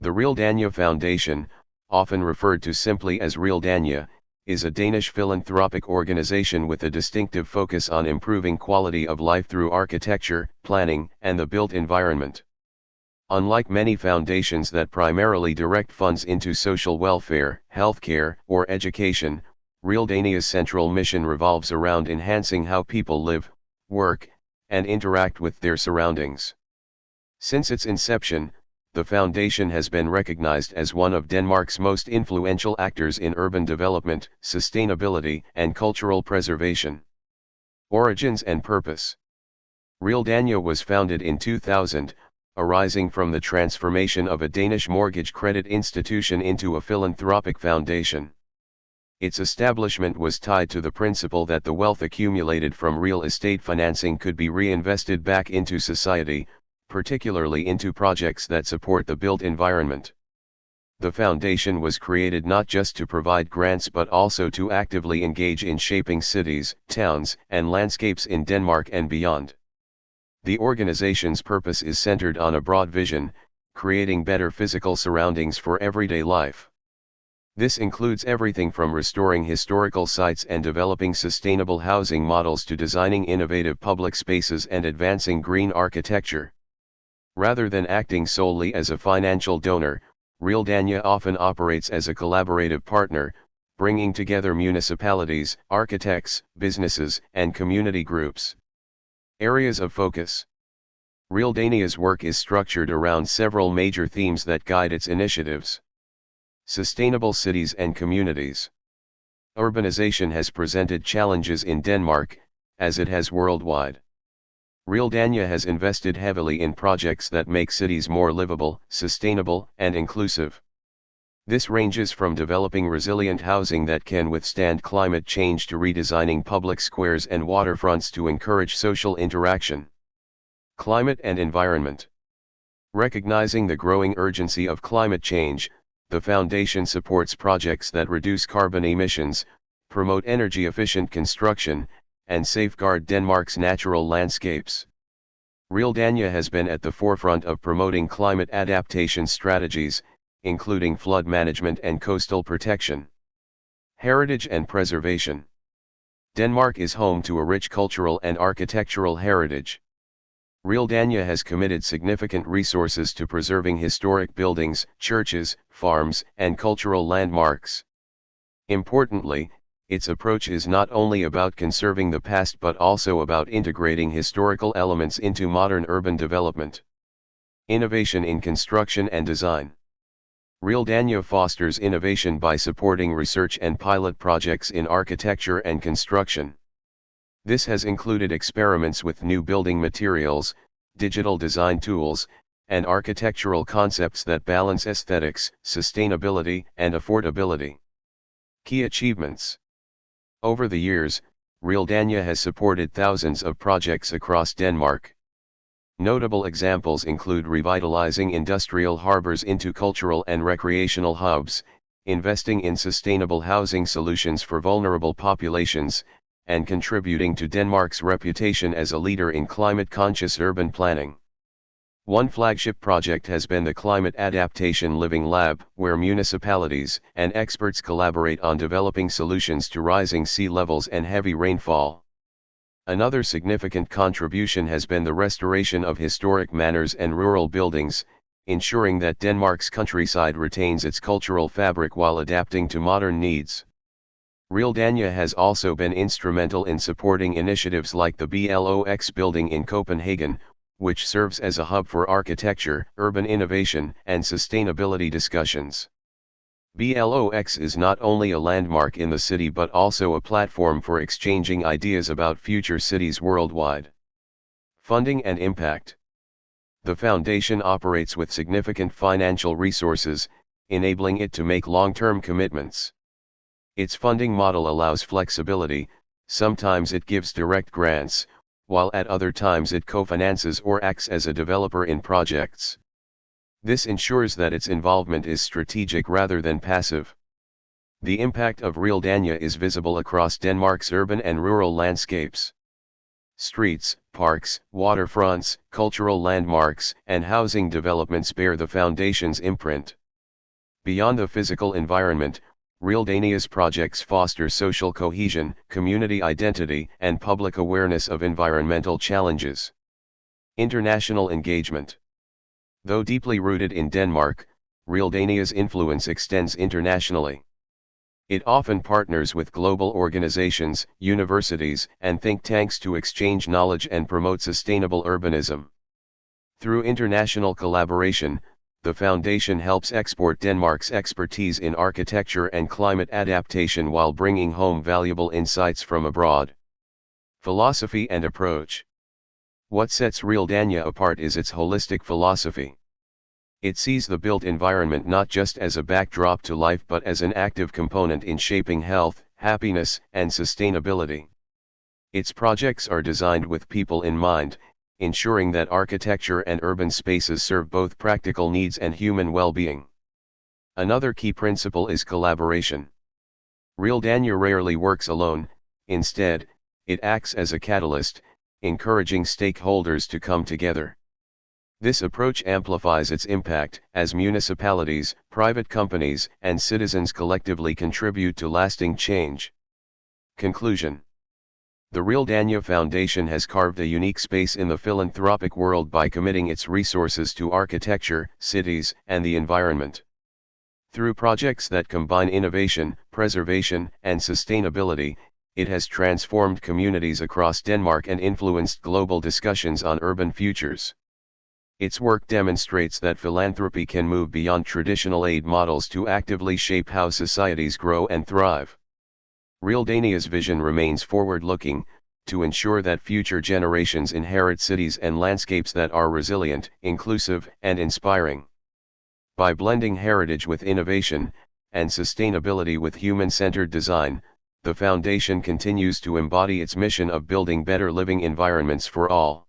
The Realdania Foundation, often referred to simply as Realdania, is a Danish philanthropic organization with a distinctive focus on improving quality of life through architecture, planning, and the built environment. Unlike many foundations that primarily direct funds into social welfare, healthcare, or education, Realdania's central mission revolves around enhancing how people live, work, and interact with their surroundings. Since its inception, the foundation has been recognized as one of Denmark's most influential actors in urban development, sustainability, and cultural preservation. Origins and purpose. Realdania was founded in 2000, arising from the transformation of a Danish mortgage credit institution into a philanthropic foundation. Its establishment was tied to the principle that the wealth accumulated from real estate financing could be reinvested back into society, particularly into projects that support the built environment. The foundation was created not just to provide grants but also to actively engage in shaping cities, towns, and landscapes in Denmark and beyond. The organization's purpose is centered on a broad vision, creating better physical surroundings for everyday life. This includes everything from restoring historical sites and developing sustainable housing models to designing innovative public spaces and advancing green architecture. Rather than acting solely as a financial donor, Realdania often operates as a collaborative partner, bringing together municipalities, architects, businesses, and community groups. Areas of focus. Realdania's work is structured around several major themes that guide its initiatives. Sustainable cities and communities. Urbanization has presented challenges in Denmark, as it has worldwide. Realdania has invested heavily in projects that make cities more livable, sustainable, and inclusive. This ranges from developing resilient housing that can withstand climate change to redesigning public squares and waterfronts to encourage social interaction. Climate and environment. Recognizing the growing urgency of climate change, the foundation supports projects that reduce carbon emissions, promote energy-efficient construction, and safeguard Denmark's natural landscapes. Realdania has been at the forefront of promoting climate adaptation strategies, including flood management and coastal protection. Heritage and preservation. Denmark is home to a rich cultural and architectural heritage. Realdania has committed significant resources to preserving historic buildings, churches, farms, and cultural landmarks. Importantly, its approach is not only about conserving the past but also about integrating historical elements into modern urban development. Innovation in construction and design. Realdania fosters innovation by supporting research and pilot projects in architecture and construction. This has included experiments with new building materials, digital design tools, and architectural concepts that balance aesthetics, sustainability, and affordability. Key achievements. Over the years, Realdania has supported thousands of projects across Denmark. Notable examples include revitalizing industrial harbors into cultural and recreational hubs, investing in sustainable housing solutions for vulnerable populations, and contributing to Denmark's reputation as a leader in climate-conscious urban planning. One flagship project has been the Climate Adaptation Living Lab, where municipalities and experts collaborate on developing solutions to rising sea levels and heavy rainfall. Another significant contribution has been the restoration of historic manors and rural buildings, ensuring that Denmark's countryside retains its cultural fabric while adapting to modern needs. Realdania has also been instrumental in supporting initiatives like the BLOX building in Copenhagen, which serves as a hub for architecture, urban innovation, and sustainability discussions. BLOX is not only a landmark in the city but also a platform for exchanging ideas about future cities worldwide. Funding and impact. The foundation operates with significant financial resources, enabling it to make long-term commitments. Its funding model allows flexibility. Sometimes it gives direct grants, while at other times it co-finances or acts as a developer in projects. This ensures that its involvement is strategic rather than passive. The impact of Realdania is visible across Denmark's urban and rural landscapes. Streets, parks, waterfronts, cultural landmarks, and housing developments bear the foundation's imprint. Beyond the physical environment, Realdania's projects foster social cohesion, community identity, and public awareness of environmental challenges. International engagement. Though deeply rooted in Denmark, Realdania's influence extends internationally. It often partners with global organizations, universities, and think tanks to exchange knowledge and promote sustainable urbanism. Through international collaboration, the foundation helps export Denmark's expertise in architecture and climate adaptation while bringing home valuable insights from abroad. Philosophy and approach. What sets Realdania apart is its holistic philosophy. It sees the built environment not just as a backdrop to life but as an active component in shaping health, happiness, and sustainability. Its projects are designed with people in mind, ensuring that architecture and urban spaces serve both practical needs and human well-being. Another key principle is collaboration. Realdania rarely works alone, instead, it acts as a catalyst, encouraging stakeholders to come together. This approach amplifies its impact, as municipalities, private companies, and citizens collectively contribute to lasting change. Conclusion. The Realdania Foundation has carved a unique space in the philanthropic world by committing its resources to architecture, cities, and the environment. Through projects that combine innovation, preservation, and sustainability, it has transformed communities across Denmark and influenced global discussions on urban futures. Its work demonstrates that philanthropy can move beyond traditional aid models to actively shape how societies grow and thrive. Realdania's vision remains forward-looking, to ensure that future generations inherit cities and landscapes that are resilient, inclusive, and inspiring. By blending heritage with innovation, and sustainability with human-centered design, the foundation continues to embody its mission of building better living environments for all.